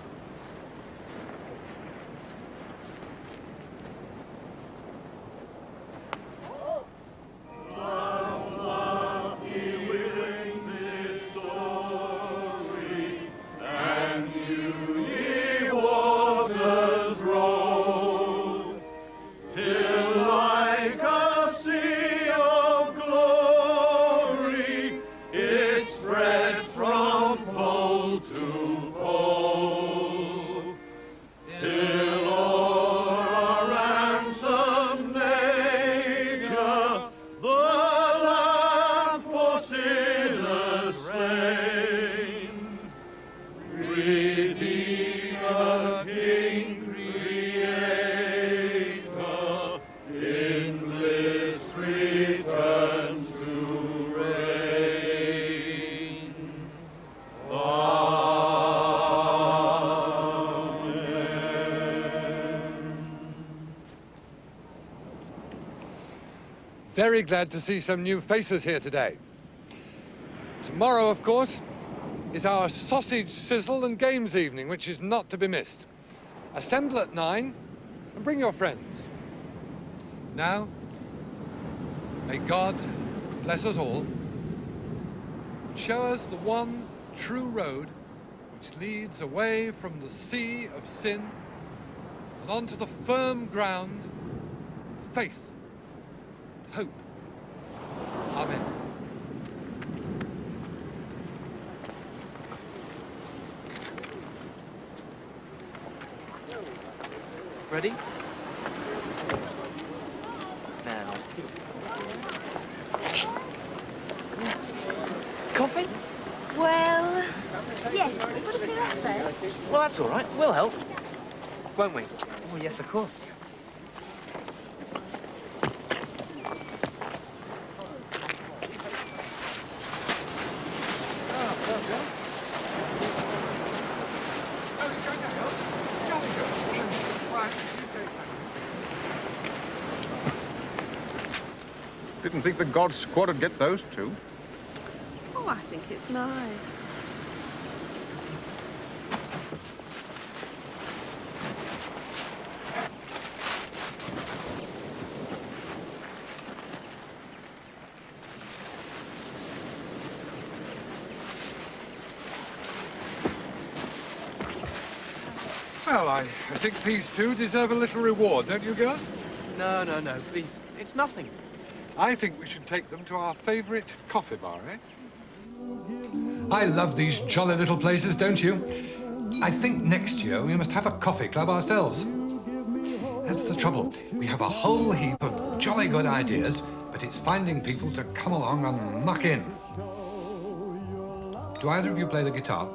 S19: It spreads from pole to pole. very glad to see some new faces here today. Tomorrow, of course, is our sausage sizzle and games evening, which is not to be missed. Assemble at 9 and bring your friends. Now, may God bless us all and show us the one true road which leads away from the sea of sin and onto the firm ground of faith, hope. Amen.
S15: Ready? Now. Coffee?
S20: Well, yes. We've got to clear up first.
S15: Well, that's all right. We'll help. Won't we? Oh, yes, of course.
S14: Didn't think the God Squad would get those two.
S8: Oh, I think it's nice.
S19: Well, I think these two deserve a little reward, don't you, girls?
S15: No, no, no, please. It's nothing.
S19: I think we should take them to our favourite coffee bar, eh? I love these jolly little places, don't you? I think next year we must have a coffee club ourselves. That's the trouble. We have a whole heap of jolly good ideas, but it's finding people to come along and muck in. Do either of you play the guitar?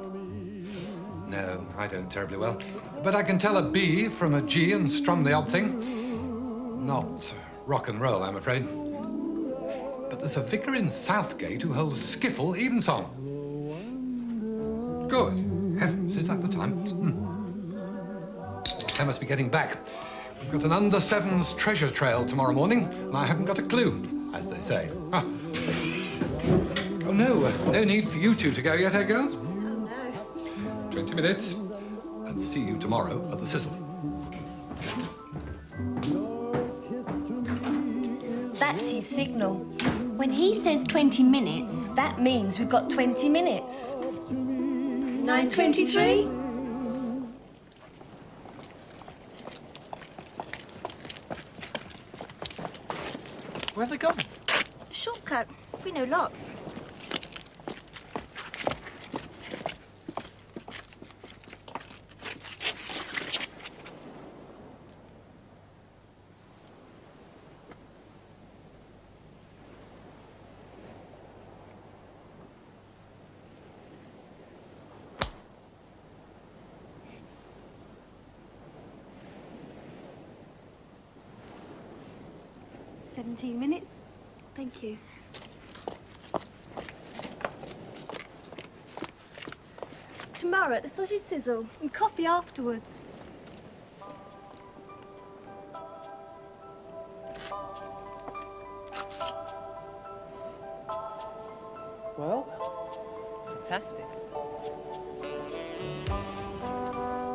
S19: No, I don't terribly well. But I can tell a B from a G and strum the odd thing. Not rock and roll, I'm afraid. But there's a vicar in Southgate who holds skiffle evensong. Good heavens, is that the time? I must be getting back. We've got an under-sevens treasure trail tomorrow morning, and I haven't got a clue, as they say. Ah. Oh, no, no need for you two to go yet, eh, girls? 20 minutes, and see you tomorrow at the Sizzle.
S9: That's his signal. When he says 20 minutes, that means we've got 20 minutes. 9:23?
S15: Where have they gone?
S20: Shortcut. We know lots. Minutes. Thank you. Tomorrow at the sausage sizzle and coffee afterwards.
S15: Well, fantastic.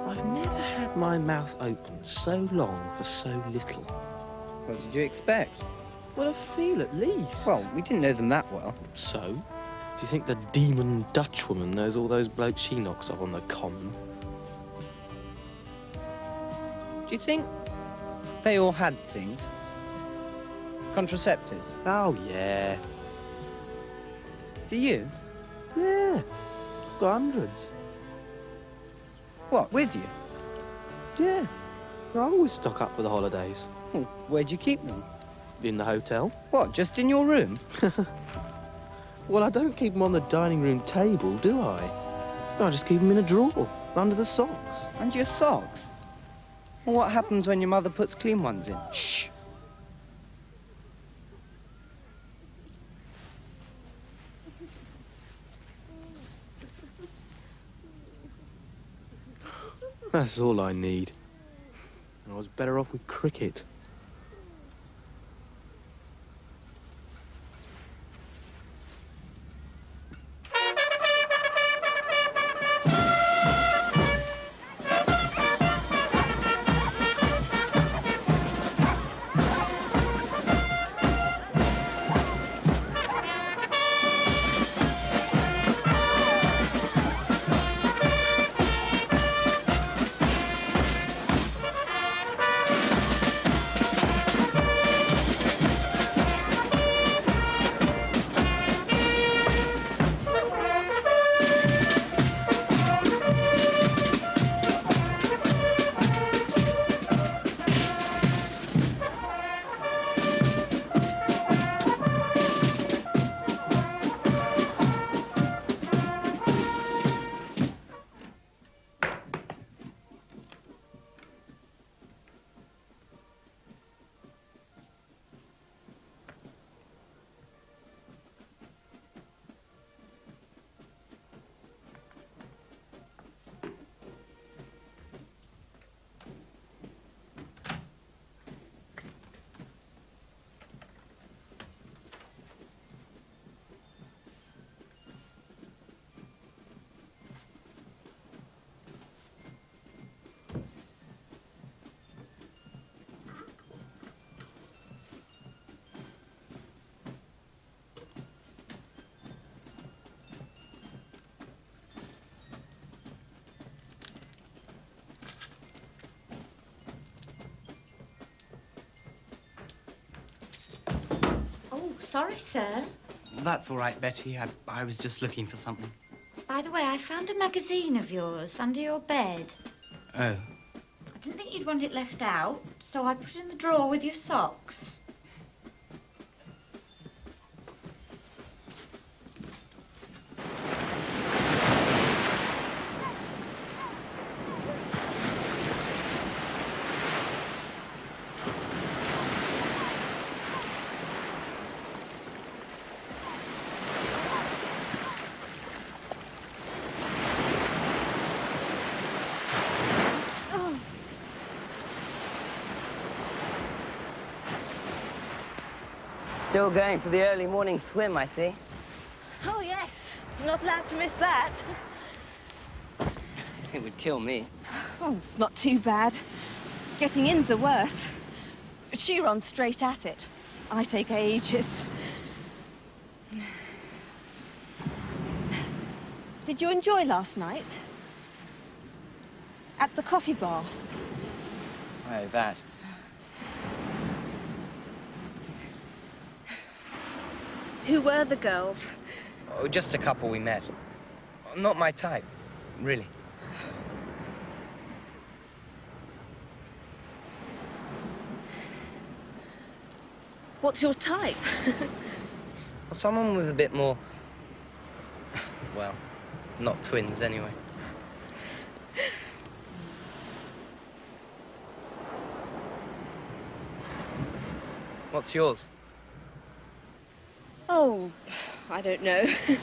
S15: I've never had my mouth open so long for so little.
S17: What did you expect?
S15: Well, a feel at least.
S17: Well, we didn't know them that well.
S15: So? Do you think the demon Dutch woman knows all those blokes she knocks up on the common?
S17: Do you think they all had things? Contraceptives?
S15: Oh, yeah.
S17: Do you?
S15: Yeah. Got hundreds.
S17: What, with you?
S15: Yeah. I always stock up for the holidays.
S17: Well, where'd you keep them?
S15: In the hotel.
S17: What, just in your room?
S15: Well, I don't keep them on the dining room table, do I? I just keep them in a drawer, under the socks.
S17: Under your socks? Well, what happens when your mother puts clean ones in?
S15: Shh! That's all I need. I was better off with cricket.
S21: Sorry, sir.
S18: That's all right, Betty. I was just looking for something.
S21: By the way, I found a magazine of yours under your bed.
S18: Oh.
S21: I didn't think you'd want it left out, so I put it in the drawer with your socks.
S15: Still going for the early morning swim, I see.
S9: Oh, yes. Not allowed to miss that.
S15: It would kill me.
S9: Oh, it's not too bad. Getting in's the worst. She runs straight at it. I take ages. Did you enjoy last night? At the coffee bar?
S15: Oh, that.
S9: Who were the girls?
S15: Oh, just a couple we met. Not my type, really.
S9: What's your type?
S15: Well, someone with a bit more... Well, not twins, anyway. What's yours?
S9: Oh, I don't know.
S20: Hey,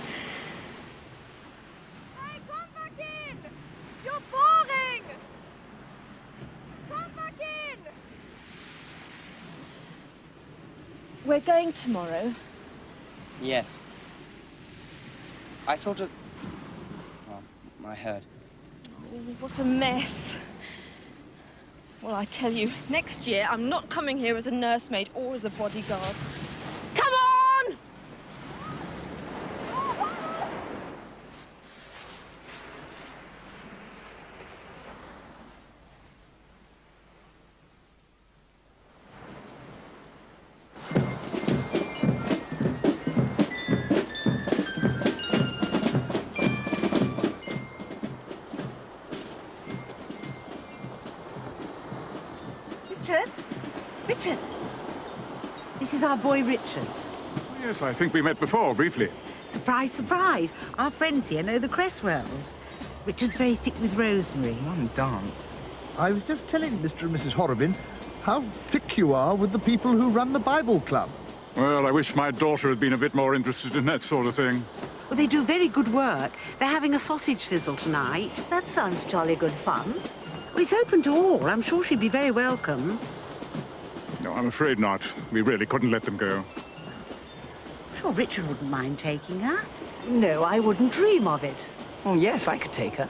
S20: come back in! You're boring! Come back in!
S9: We're going tomorrow.
S15: Yes. I sort of... Well, I heard.
S9: Oh, what a mess. Well, I tell you, next year I'm not coming here as a nursemaid or as a bodyguard. Come on!
S5: Richard? Richard? This is our boy Richard.
S6: Yes, I think we met before, briefly.
S5: Surprise, surprise. Our friends here know the Cresswells. Richard's very thick with Rosemary.
S15: One dance.
S4: I was just telling Mr. and Mrs. Horrobin how thick you are with the people who run the Bible Club.
S6: Well, I wish my daughter had been a bit more interested in that sort of thing.
S5: Well, they do very good work. They're having a sausage sizzle tonight. That sounds jolly good fun. Well, it's open to all. I'm sure she'd be very welcome.
S6: No, I'm afraid not. We really couldn't let them go.
S5: I'm sure Richard wouldn't mind taking her. No, I wouldn't dream of it.
S15: Oh, yes, I could take her.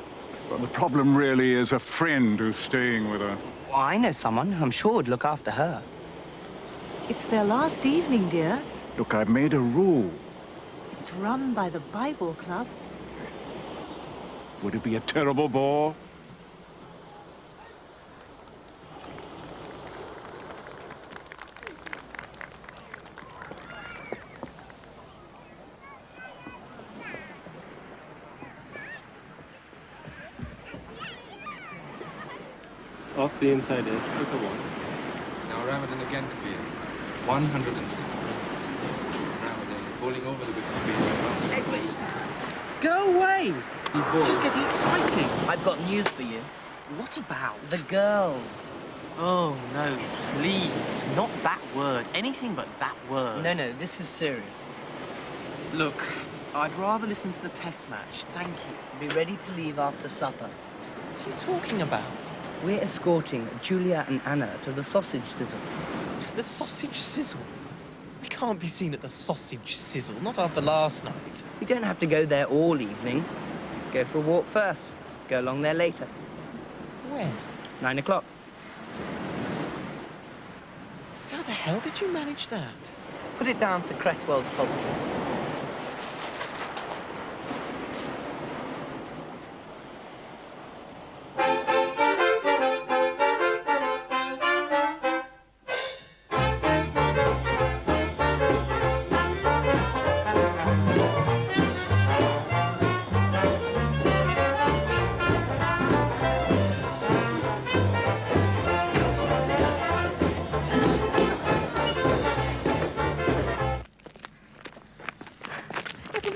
S6: Well, the problem really is a friend who's staying with her.
S15: Well, I know someone who I'm sure would look after her.
S1: It's their last evening, dear.
S6: Look, I've made a rule.
S1: It's run by the Bible Club.
S6: Would it be a terrible bore?
S22: Off the inside edge, over one. Now Ramadan again to field. 160. Ramadan bowling over the wicket.
S15: Go away!
S22: He's bowling.
S15: Just getting exciting. I've got news for you.
S17: What about?
S15: The girls.
S17: Oh, no, please. Not that word. Anything but that word.
S15: No, this is serious.
S17: Look, I'd rather listen to the test match. Thank you.
S15: Be ready to leave after supper.
S17: What's he talking about?
S15: We're escorting Julia and Anna to the sausage sizzle.
S17: The sausage sizzle? We can't be seen at the sausage sizzle, not after last night.
S15: We don't have to go there all evening. Go for a walk first. Go along there later.
S17: When?
S15: 9 o'clock.
S17: How the hell did you manage that?
S15: Put it down for Cresswell's poultry.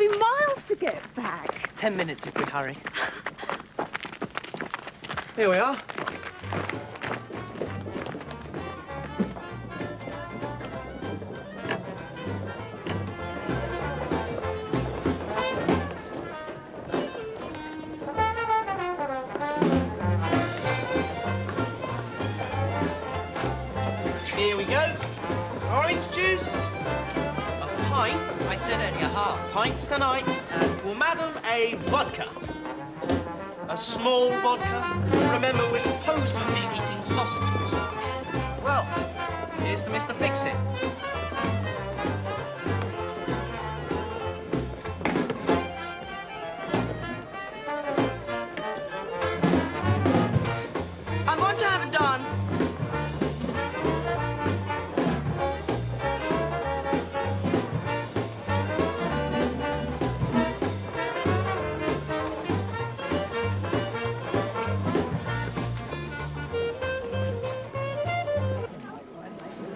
S9: be miles to get back.
S15: 10 minutes if we hurry.
S7: Here we are. Here we go. Orange juice. A pint.
S15: I said only a half.
S7: Pints tonight. And for Madam, a vodka. A small vodka. Remember, we're supposed to be eating sausages. Well, here's to Mr. Fix-It.
S9: I want to have a dance.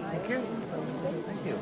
S19: Thank you. Thank you.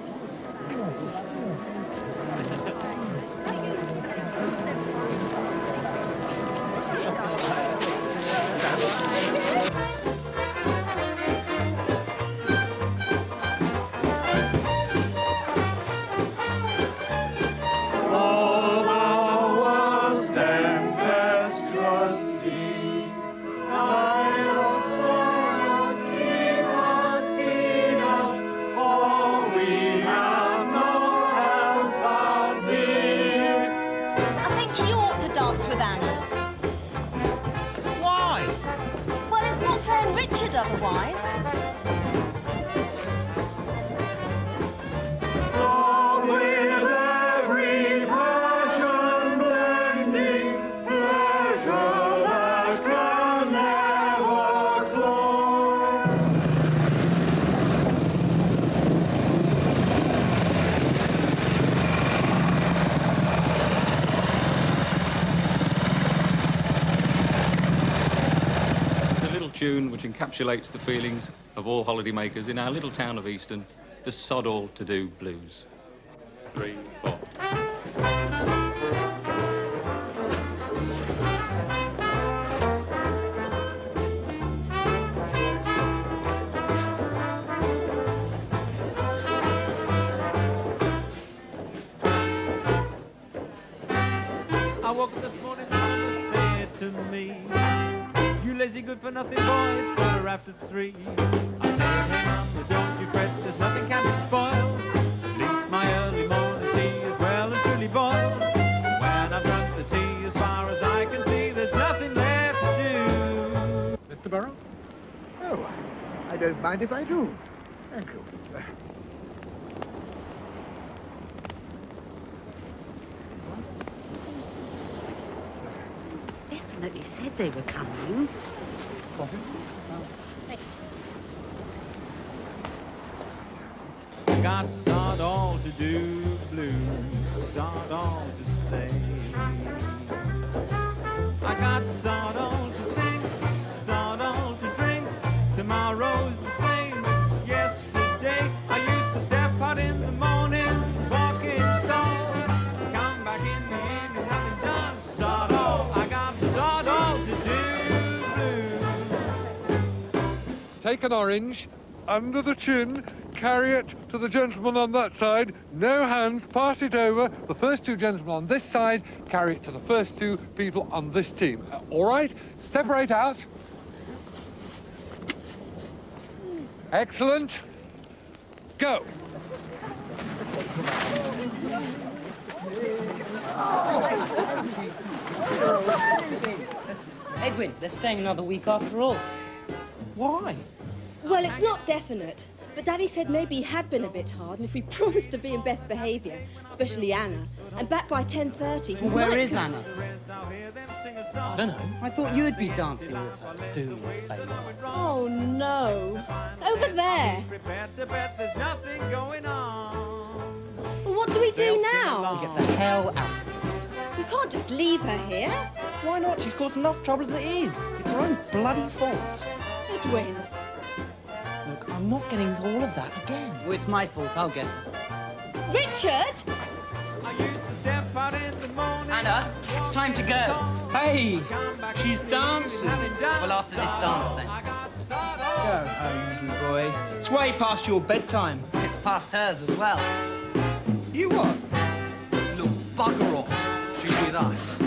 S3: I think you ought to dance with Anna.
S17: Why?
S3: Well, it's not fair on Richard otherwise.
S22: It's a little tune which encapsulates the feelings of all holidaymakers in our little town of Easton, the Sod All To Do Blues. 3, 4.
S13: I woke up this morning, Mama said to me, "You lazy good-for-nothing boy, it's 3:15. I said, "Hey, Mama, don't you fret, there's nothing can be spoiled. At least my early morning tea is well and truly boiled. And when I've drunk the tea, as far as I can see, there's nothing left to do."
S4: Mr. Burrow? Oh, I don't mind if I do. Thank you.
S5: Definitely said they were coming.
S13: Got sod all to do blues, sod all to say. I got sod all to think, sod all to drink. Tomorrow's the same as yesterday. I used to step out in the morning, walking tall. Come back in the evening, having done sod all. I got sod all to do blues.
S19: Take an orange, under the chin, carry it to the gentleman on that side, no hands, pass it over. The first two gentlemen on this side carry it to the first two people on this team. All right? Separate out. Excellent. Go.
S15: Edwin, they're staying another week after all. Why?
S20: Well, it's not definite, but Daddy said maybe he had been a bit hard, and if we promised to be in best behaviour, especially Anna, and back by 10:30, he
S15: Where
S20: might
S15: is
S20: come.
S15: Anna? I don't know. I thought you'd be dancing with her. Do me a favour.
S20: Oh, no. Over there.
S13: Prepared to bet there's nothing going on.
S20: Well, what do we do now?
S15: We get the hell out of it.
S20: We can't just leave her here.
S15: Why not? She's caused enough trouble as it is. It's her own bloody fault.
S20: Edwin.
S15: Look, I'm not getting into all of that again. Well, it's my fault. I'll get her.
S20: Richard!
S13: I used to step out in
S15: Peter, it's time to go.
S17: Hey, she's dancing.
S15: Well, after this dance, then.
S17: Go home, little boy. It's way past your bedtime.
S15: It's past hers as well.
S17: You what? Look, bugger off. She's with us.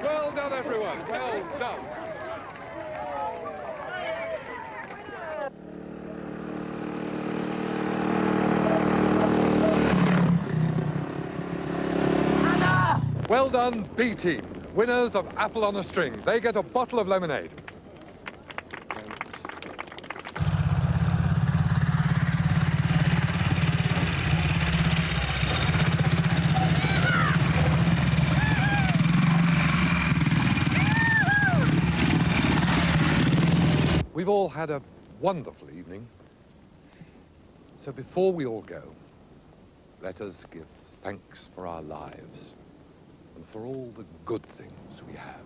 S19: Well done, everyone. Well done. Well done, B team. Winners of Apple on a String. They get a bottle of lemonade. We've all had a wonderful evening. So before we all go, let us give thanks for our lives and for all the good things we have.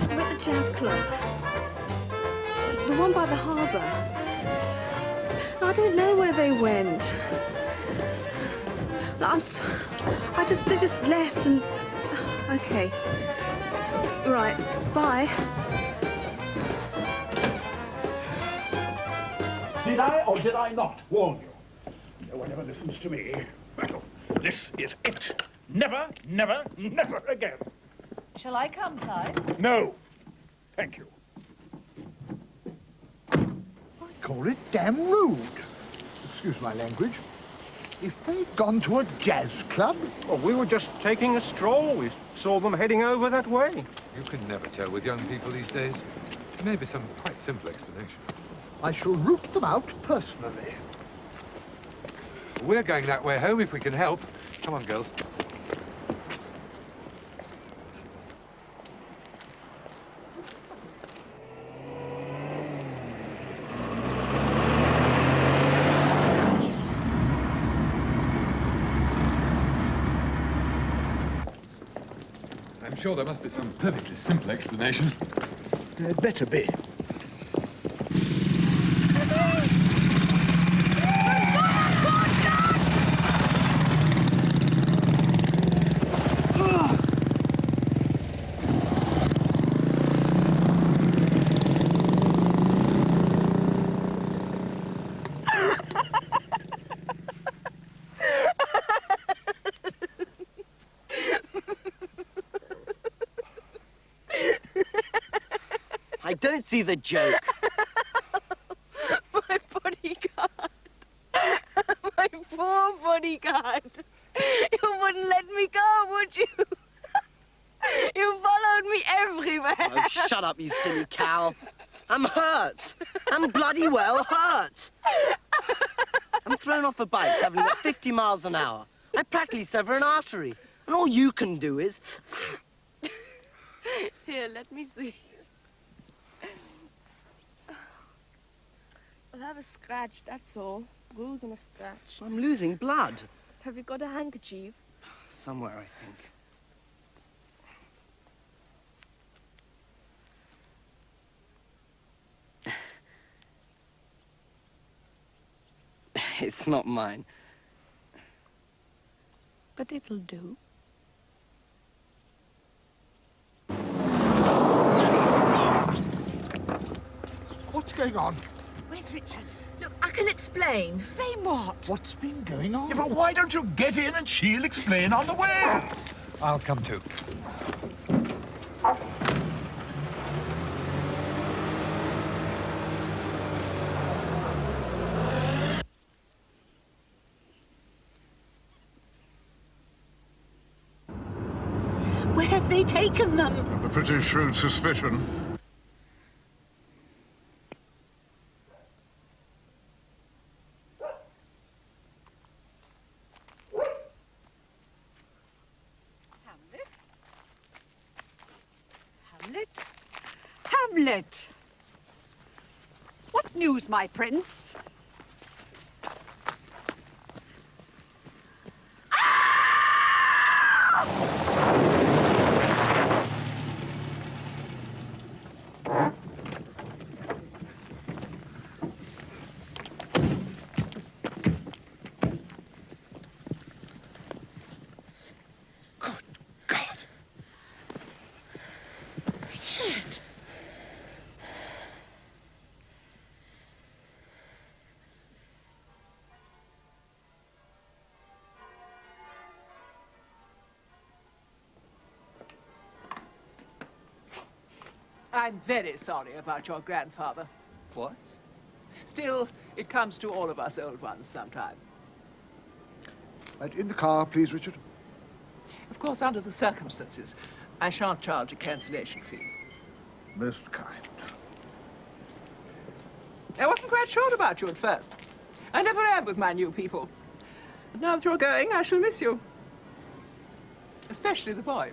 S20: We're at the jazz club. The one by the harbour. I don't know where they went. They just left and... Okay. Right, bye.
S12: Did I or did I not warn you? No one ever listens to me. Well, this is it. Never, never, never again.
S16: Shall I come, Clyde?
S12: No. Thank you.
S4: Call it damn rude. Excuse my language. If they'd gone to a jazz club...
S14: Well, we were just taking a stroll. We saw them heading over that way.
S19: You can never tell with young people these days. There may be some quite simple explanation.
S4: I shall root them out personally.
S19: We're going that way home if we can help. Come on, girls. I'm sure there must be some perfectly simple explanation.
S4: There'd better be.
S15: I don't see the joke.
S9: My bodyguard. My poor bodyguard. You wouldn't let me go, would you? You followed me everywhere.
S15: Oh, shut up, you silly cow. I'm hurt. I'm bloody well hurt. I'm thrown off a bike travelling at 50 miles an hour. I practically sever an artery. And all you can do is...
S9: Here, let me see. I'll have a scratch, that's all. Bruise and a scratch.
S15: I'm losing blood.
S9: Have you got a handkerchief?
S15: Somewhere, I think. It's not mine. But it'll do.
S4: What's going on?
S16: Where's Richard?
S9: Look, I can explain.
S16: Explain what?
S4: What's been going on?
S12: Yeah, but why don't you get in and she'll explain on the way?
S19: I'll come too.
S5: they taken them?
S12: I've a pretty shrewd suspicion.
S10: Hamlet? Hamlet! What news, my prince?
S5: Richard!
S2: I'm very sorry about your grandfather.
S4: What?
S2: Still, it comes to all of us old ones sometime.
S4: Right, in the car, please, Richard.
S2: Of course, under the circumstances, I shan't charge a cancellation fee.
S4: Most kind.
S2: I wasn't quite sure about you at first. I never am with my new people. But now that you're going, I shall miss you. Especially the boy.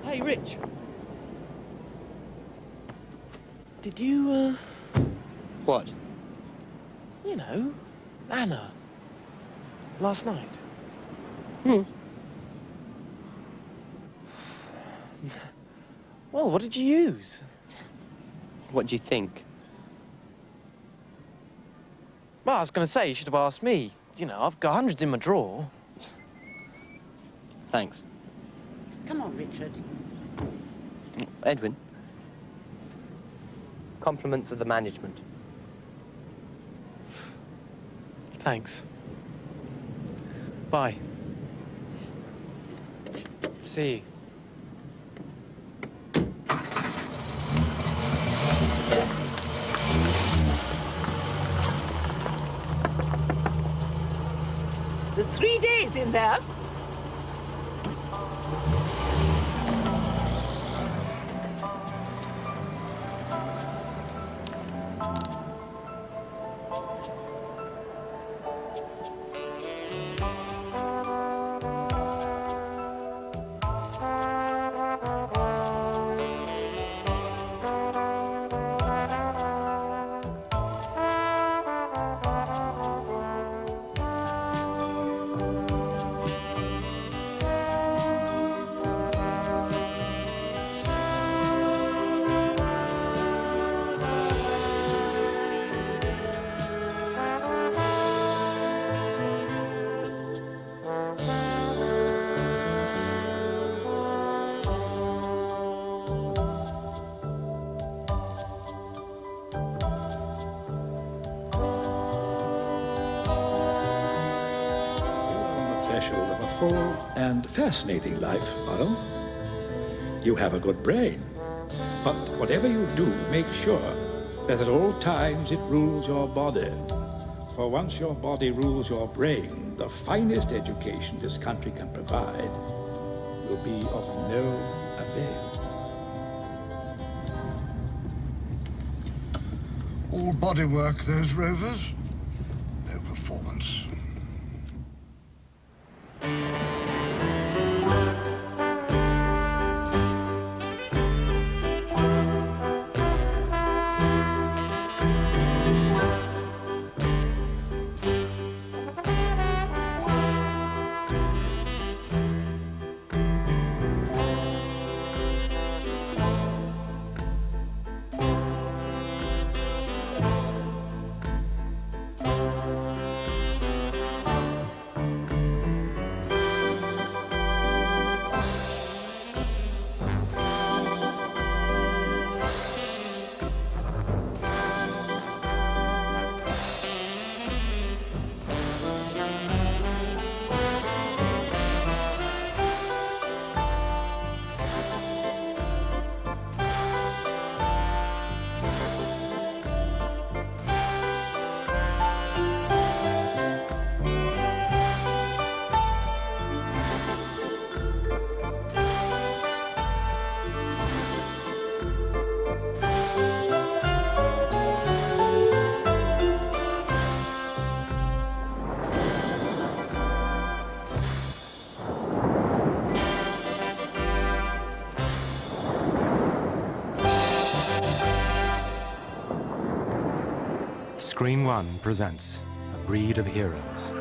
S17: Hey, Rich. Did you,
S15: What?
S17: you know, Anna, last night? Well, what did you use?
S15: What do you think?
S17: Well, I was going to say, you should have asked me. You know, I've got hundreds in my drawer.
S15: Thanks.
S5: Come on, Richard.
S15: Edwin. Compliments of the management.
S17: Thanks. Bye. See you.
S2: There's 3 days in there.
S6: Threshold of a full and fascinating life, Motto. You have a good brain, but whatever you do, make sure that at all times it rules your body. For once your body rules your brain, the finest education this country can provide will be of no avail.
S4: All bodywork, those rovers. No performance.
S8: Screen One presents A Breed of Heroes.